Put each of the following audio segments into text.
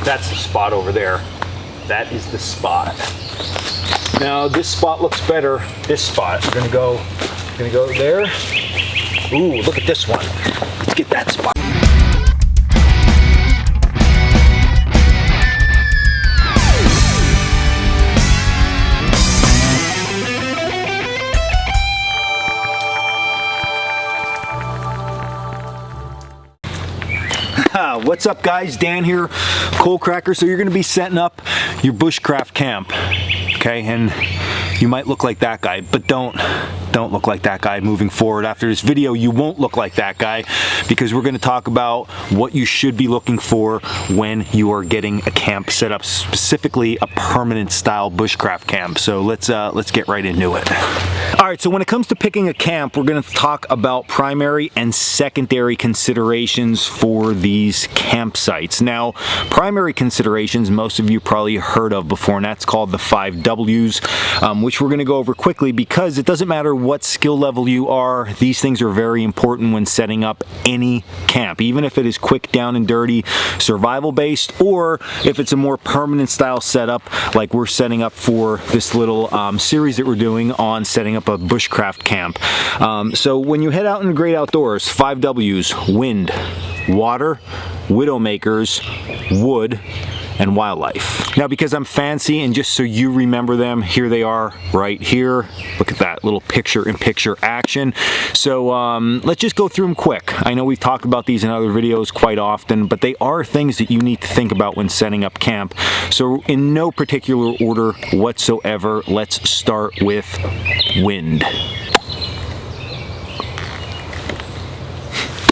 That's the spot over there. That is the spot. Now this spot looks better. This spot. We're gonna go there. Ooh, look at this one. Let's get that spot. What's up guys, Dan here, Coalcracker. So you're going to be setting up your bushcraft camp, okay, and you might look like that guy, but don't look like that guy moving forward. After this video, you won't look like that guy, because we're going to talk about what you should be looking for when you are getting a camp set up, specifically a permanent style bushcraft camp. So let's get right into it. All right, so when it comes to picking a camp, we're going to talk about primary and secondary considerations for these campsites. Now, primary considerations, most of you probably heard of before, and that's called the 5 W's, which we're going to go over quickly, because it doesn't matter what skill level you are, these things are very important when setting up any camp, even if it is quick, down and dirty, survival based, or if it's a more permanent style setup like we're setting up for this little series that we're doing on setting up a bushcraft camp. So when you head out in the great outdoors, 5 W's: wind, water, widowmakers, wood, and wildlife. Now, because I'm fancy, and just so you remember them, here they are right here. Look at that little picture-in-picture action. So let's just go through them quick. I know we've talked about these in other videos quite often, but they are things that you need to think about when setting up camp. So in no particular order whatsoever, let's start with wind.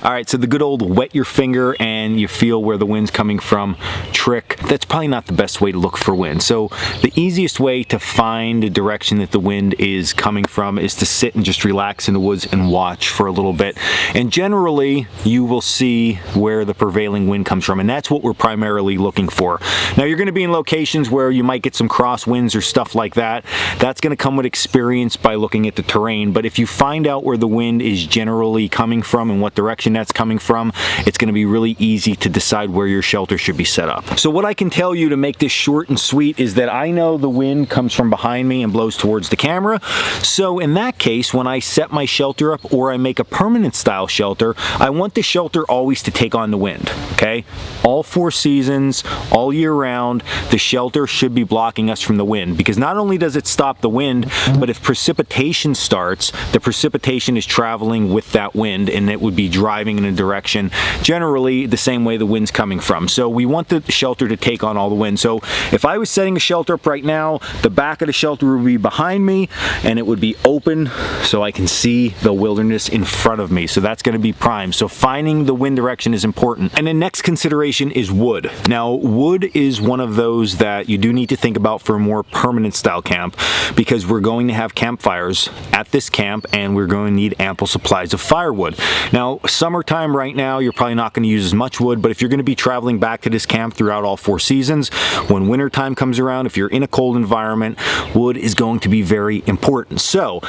All right, so the good old wet your finger and you feel where the wind's coming from trick, that's probably not the best way to look for wind. So the easiest way to find the direction that the wind is coming from is to sit and just relax in the woods and watch for a little bit. And generally, you will see where the prevailing wind comes from, and that's what we're primarily looking for. Now, you're gonna be in locations where you might get some crosswinds or stuff like that. That's gonna come with experience by looking at the terrain, but if you find out where the wind is generally coming from and what direction that's coming from, it's going to be really easy to decide where your shelter should be set up. So what I can tell you to make this short and sweet is that I know the wind comes from behind me and blows towards the camera. So in that case, when I set my shelter up or I make a permanent style shelter, I want the shelter always to take on the wind, okay? All 4 seasons, all year round, the shelter should be blocking us from the wind, because not only does it stop the wind, but if precipitation starts, the precipitation is traveling with that wind, and it would be driving in a direction generally the same way the wind's coming from. So we want the shelter to take on all the wind. So if I was setting a shelter up right now, the back of the shelter would be behind me and it would be open so I can see the wilderness in front of me. So that's going to be prime. So finding the wind direction is important. And the next consideration is wood. Now, wood is one of those that you do need to think about for a more permanent style camp, because we're going to have campfires at this camp and we're going to need ample supplies of firewood. Now, summertime right now, you're probably not going to use as much wood, but if you're going to be traveling back to this camp throughout all 4 seasons, when wintertime comes around, if you're in a cold environment, wood is going to be very important. So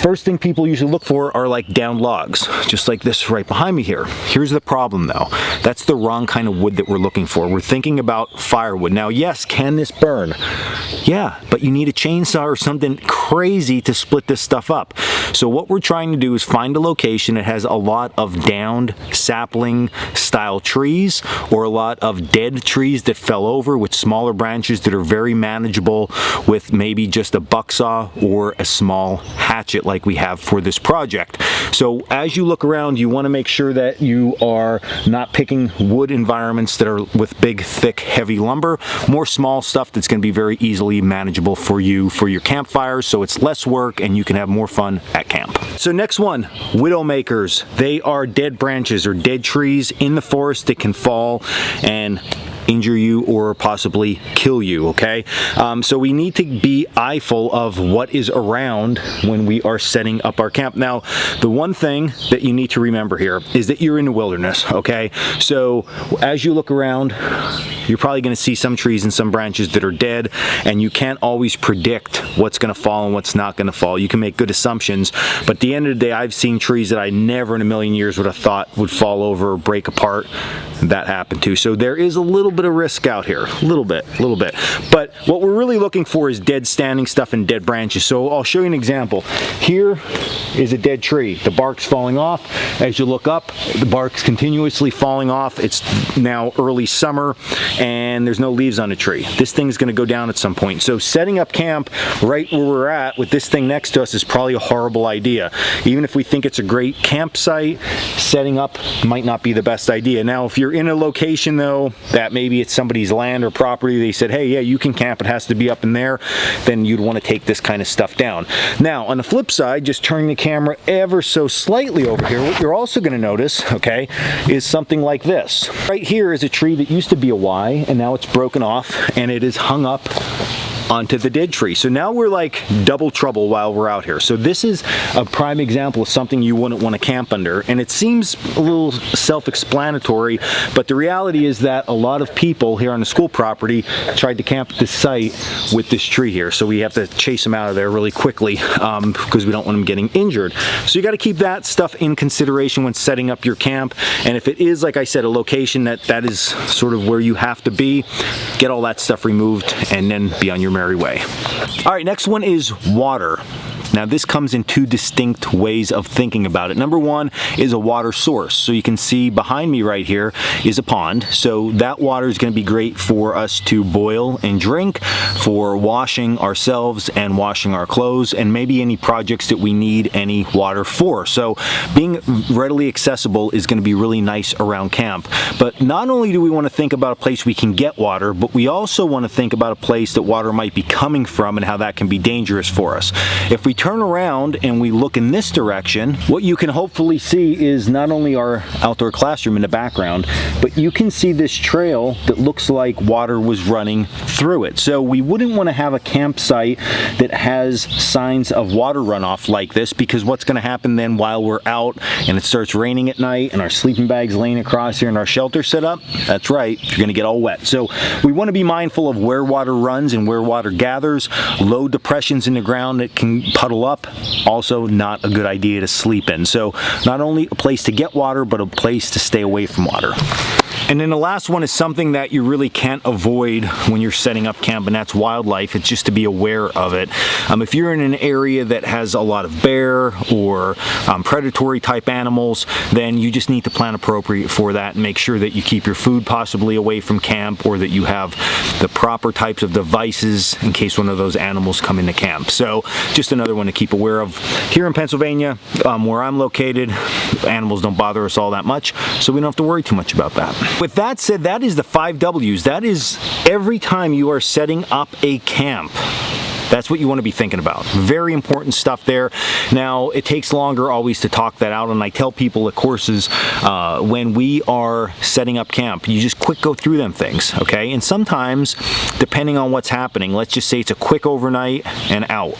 first thing people usually look for are like downed logs, just like this right behind me here. Here's the problem though. That's the wrong kind of wood that we're looking for. We're thinking about firewood. Now, yes, can this burn? Yeah, but you need a chainsaw or something crazy to split this stuff up. So what we're trying to do is find a location that has a lot of downed sapling style trees, or a lot of dead trees that fell over with smaller branches that are very manageable with maybe just a bucksaw or a small hatchet like we have for this project. So as you look around, you want to make sure that you are not picking wood environments that are with big, thick, heavy lumber. More small stuff that's going to be very easily manageable for you for your campfires, so it's less work and you can have more fun at camp. So next one, widowmakers. They are dead branches or dead trees in the forest that can fall and injure you or possibly kill you, okay? So we need to be eyeful of what is around when we are setting up our camp. Now, the one thing that you need to remember here is that you're in the wilderness, okay? So as you look around, you're probably going to see some trees and some branches that are dead, and you can't always predict what's going to fall and what's not going to fall. You can make good assumptions, but at the end of the day, I've seen trees that I never in a million years would have thought would fall over or break apart. That happened too. So there is a little bit of risk out here, a little bit. But what we're really looking for is dead standing stuff and dead branches. So I'll show you an example. Here is a dead tree. The bark's falling off. As you look up, the bark's continuously falling off. It's now early summer and there's no leaves on the tree. This thing's gonna go down at some point. So setting up camp right where we're at with this thing next to us is probably a horrible idea. Even if we think it's a great campsite, setting up might not be the best idea. Now, if you're in a location though, that maybe it's somebody's land or property, they said, hey, yeah, you can camp, it has to be up in there, then you'd want to take this kind of stuff down. Now, on the flip side, just turning the camera ever so slightly over here, what you're also going to notice, okay, is something like this. Right here is a tree that used to be a Y, and now it's broken off, and it is hung up onto the dead tree. So now we're like double trouble while we're out here. So this is a prime example of something you wouldn't want to camp under, and it seems a little self-explanatory, but the reality is that a lot of people here on the school property tried to camp at this site with this tree here, so we have to chase them out of there really quickly because we don't want them getting injured. So you got to keep that stuff in consideration when setting up your camp, and if it is, like I said, a location that is sort of where you have to be, get all that stuff removed and then be on your merry way. All right, next one is water. Now this comes in two distinct ways of thinking about it. Number one is a water source. So you can see behind me right here is a pond. So that water is going to be great for us to boil and drink, for washing ourselves and washing our clothes, and maybe any projects that we need any water for. So being readily accessible is going to be really nice around camp. But not only do we want to think about a place we can get water, but we also want to think about a place that water might be coming from and how that can be dangerous for us. If we turn around and we look in this direction, what you can hopefully see is not only our outdoor classroom in the background, but you can see this trail that looks like water was running through it. So we wouldn't want to have a campsite that has signs of water runoff like this, because what's going to happen then while we're out and it starts raining at night and our sleeping bags laying across here and our shelter set up, that's right, you're going to get all wet. So we want to be mindful of where water runs and where water gathers. Low depressions in the ground that can puddle up, also not a good idea to sleep in. So not only a place to get water, but a place to stay away from water. And then the last one is something that you really can't avoid when you're setting up camp, and that's wildlife. It's just to be aware of it. If you're in an area that has a lot of bear or predatory type animals, then you just need to plan appropriate for that and make sure that you keep your food possibly away from camp, or that you have the proper types of devices in case one of those animals come into camp. So just another one to keep aware of. Here in Pennsylvania, where I'm located, animals don't bother us all that much, so we don't have to worry too much about that. With that said, that is the 5 W's. That is every time you are setting up a camp. That's what you want to be thinking about. Very important stuff there. Now, it takes longer always to talk that out, and I tell people at courses, when we are setting up camp, you just quick go through them things, okay? And sometimes, depending on what's happening, let's just say it's a quick overnight and out,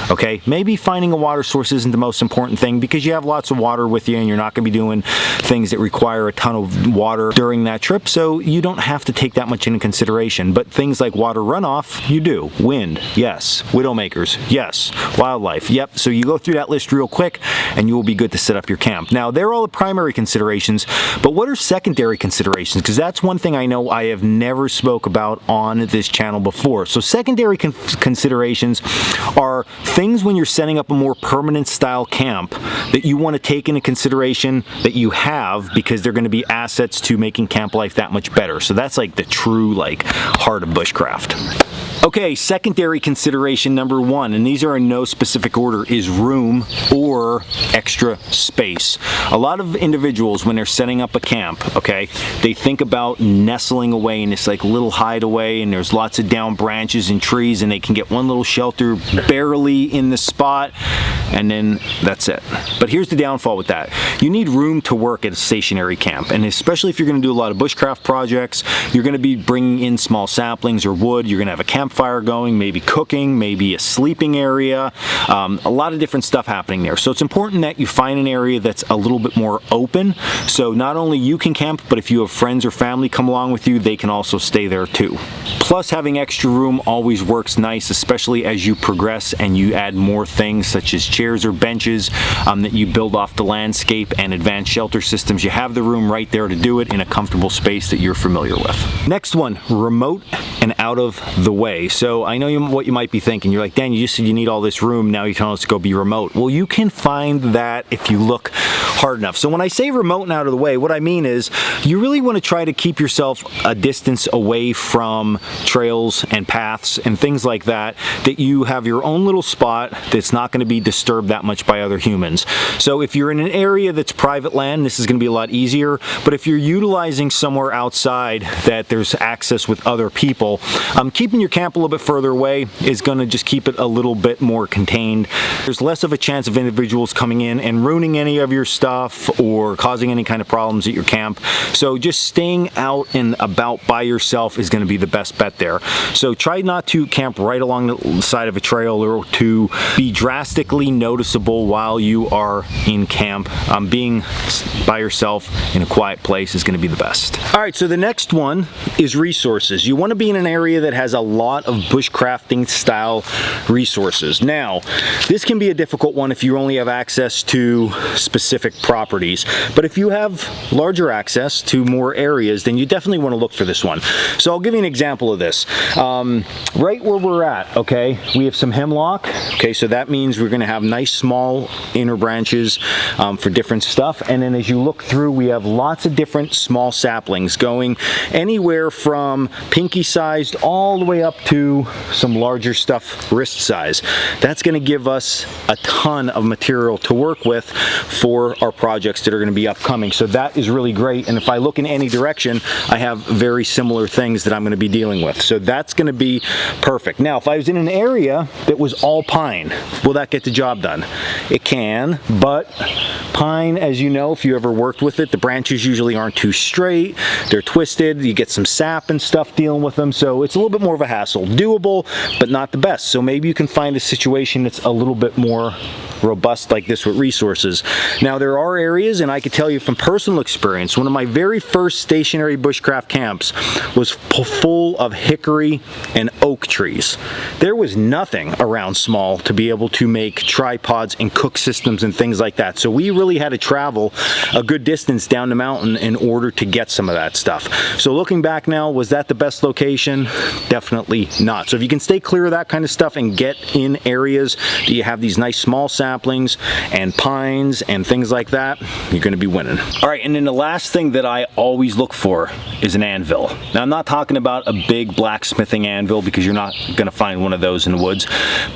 okay? Maybe finding a water source isn't the most important thing, because you have lots of water with you and you're not going to be doing things that require a ton of water during that trip, so you don't have to take that much into consideration. But things like water runoff, you do. Wind, yes. Widowmakers, yes. Wildlife, yep. So you go through that list real quick and you will be good to set up your camp. Now, they're all the primary considerations, but what are secondary considerations? Because that's one thing I know I have never spoke about on this channel before. So secondary considerations are things when you're setting up a more permanent style camp that you want to take into consideration that you have, because they're going to be assets to making camp life that much better. So that's like the true heart of bushcraft. Okay, secondary consideration number 1, and these are in no specific order, is room or extra space. A lot of individuals, when they're setting up a camp, okay, they think about nestling away in this little hideaway, and there's lots of down branches and trees, and they can get one little shelter barely in the spot, and then that's it. But here's the downfall with that. You need room to work at a stationary camp, and especially if you're going to do a lot of bushcraft projects, you're going to be bringing in small saplings or wood, you're going to have a campfire going, maybe cooking, maybe a sleeping area, a lot of different stuff happening there. So it's important that you find an area that's a little bit more open, so not only you can camp, but if you have friends or family come along with you, they can also stay there too. Plus, having extra room always works nice, especially as you progress and to add more things such as chairs or benches that you build off the landscape and advanced shelter systems, you have the room right there to do it in a comfortable space that you're familiar with. Next one, remote and out of the way. So I know what you might be thinking. You're like, Dan, you just said you need all this room. Now you're telling us to go be remote. Well, you can find that if you look hard enough. So when I say remote and out of the way, what I mean is you really want to try to keep yourself a distance away from trails and paths and things like that, that you have your own little spot that's not going to be disturbed that much by other humans. So if you're in an area that's private land, this is going to be a lot easier. But if you're utilizing somewhere outside that there's access with other people, keeping your camp a little bit further away is going to just keep it a little bit more contained. There's less of a chance of individuals coming in and ruining any of your stuff or causing any kind of problems at your camp. So just staying out and about by yourself is going to be the best bet there. So try not to camp right along the side of a trail or to be drastically noticeable while you are in camp. Being by yourself in a quiet place is going to be the best. All right, so the next one is resources. You want to be in an area that has a lot of bushcrafting style resources. Now, this can be a difficult one if you only have access to specific properties, but if you have larger access to more areas, then you definitely want to look for this one. So I'll give you an example of this. Right where we're at, okay, we have some hemlock. Okay, so that means we're going to have nice small inner branches for different stuff, and then as you look through, we have lots of different small saplings going anywhere from pinky sized all the way up to some larger stuff wrist size. That's going to give us a ton of material to work with for our projects that are going to be upcoming. So that is really great, and if I look in any direction, I have very similar things that I'm going to be dealing with. So that's going to be perfect. Now, if I was in an area that was all pine, will that get the job done? It can, but pine, as you know, if you ever worked with it, the branches usually aren't too straight. They're twisted. You get some sap and stuff dealing with them, so it's a little bit more of a hassle. Doable, but not the best. So maybe you can find a situation that's a little bit more robust like this with resources. Now, there are areas, and I can tell you from personal experience, one of my very first stationary bushcraft camps was full of hickory and oak trees. There was nothing around small to be able to make tripods and cook systems and things like that. So we really had to travel a good distance down the mountain in order to get some of that stuff. So looking back now, was that the best location? Definitely not. So if you can stay clear of that kind of stuff and get in areas that you have these nice small saplings and pines and things like that, you're going to be winning. All right, and then the last thing that I always look for is an anvil. Now, I'm not talking about a big blacksmithing anvil because you're not going to find one of those in the woods,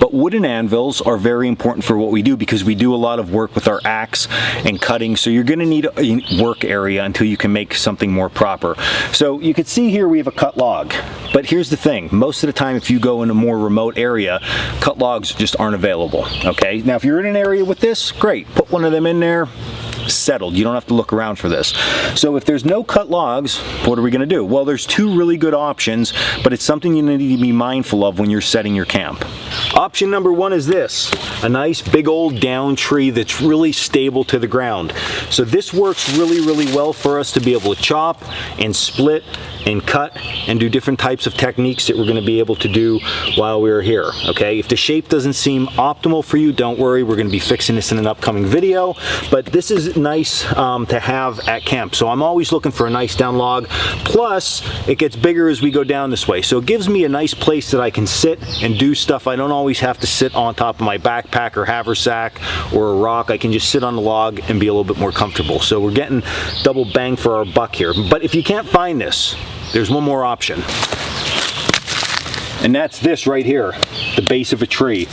but wooden anvils are very important for what we do because we do a lot of work with our axe and cutting, so you're going to need a work area until you can make something more proper. So you can see here we have a cut log, but here's the thing, most of the time if you go in a more remote area, cut logs just aren't available. Okay, now if you're in an area with this, great, put one of them in there, settled. You don't have to look around for this. So if there's no cut logs, what are we going to do? Well, there's two really good options, but it's something you need to be mindful of when you're setting your camp. Option number one is this, a nice big old down tree that's really stable to the ground. So this works really, really well for us to be able to chop and split and cut and do different types of techniques that we're going to be able to do while we're here. Okay, if the shape doesn't seem optimal for you, don't worry, we're going to be fixing this in an upcoming video, but this is nice to have at camp. So I'm always looking for a nice down log, plus it gets bigger as we go down this way, so it gives me a nice place that I can sit and do stuff. I don't always have to sit on top of my backpack or haversack or a rock. I can just sit on the log and be a little bit more comfortable. So we're getting double bang for our buck here. But if you can't find this, there's one more option, and that's this right here, the base of a tree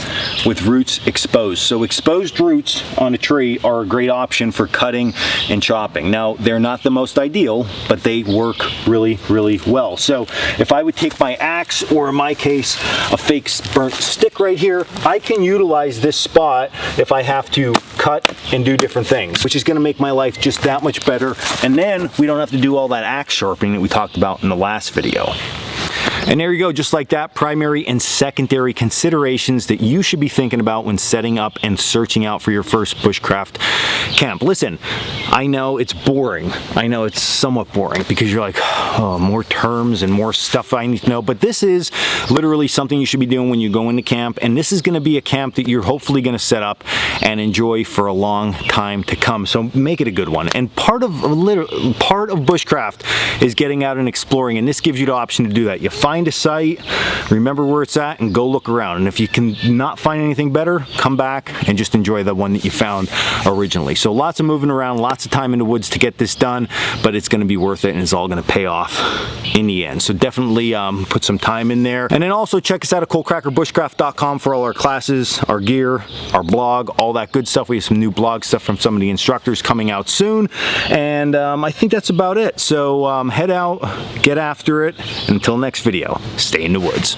with roots exposed. So exposed roots on a tree are a great option for cutting and chopping. Now, they're not the most ideal, but they work really, really well. So if I would take my axe, or in my case, a fake burnt stick right here, I can utilize this spot if I have to cut and do different things, which is going to make my life just that much better. And then we don't have to do all that axe sharpening that we talked about in the last video. And there you go, just like that, primary and secondary considerations that you should be thinking about when setting up and searching out for your first bushcraft camp. Listen, I know it's boring. I know it's somewhat boring because you're like, oh, more terms and more stuff I need to know, but this is literally something you should be doing when you go into camp, and this is going to be a camp that you're hopefully going to set up and enjoy for a long time to come. So make it a good one. And part of bushcraft is getting out and exploring, and this gives you the option to do that. You find a site, remember where it's at, and go look around. And if you can not find anything better, come back and just enjoy the one that you found originally. So lots of moving around, lots of time in the woods to get this done, but it's going to be worth it, and it's all going to pay off in the end. So definitely put some time in there. And then also check us out at coalcrackerbushcraft.com for all our classes, our gear, our blog, all that good stuff. We have some new blog stuff from some of the instructors coming out soon, and I think that's about it. So head out, get after it. Until next video, stay in the woods.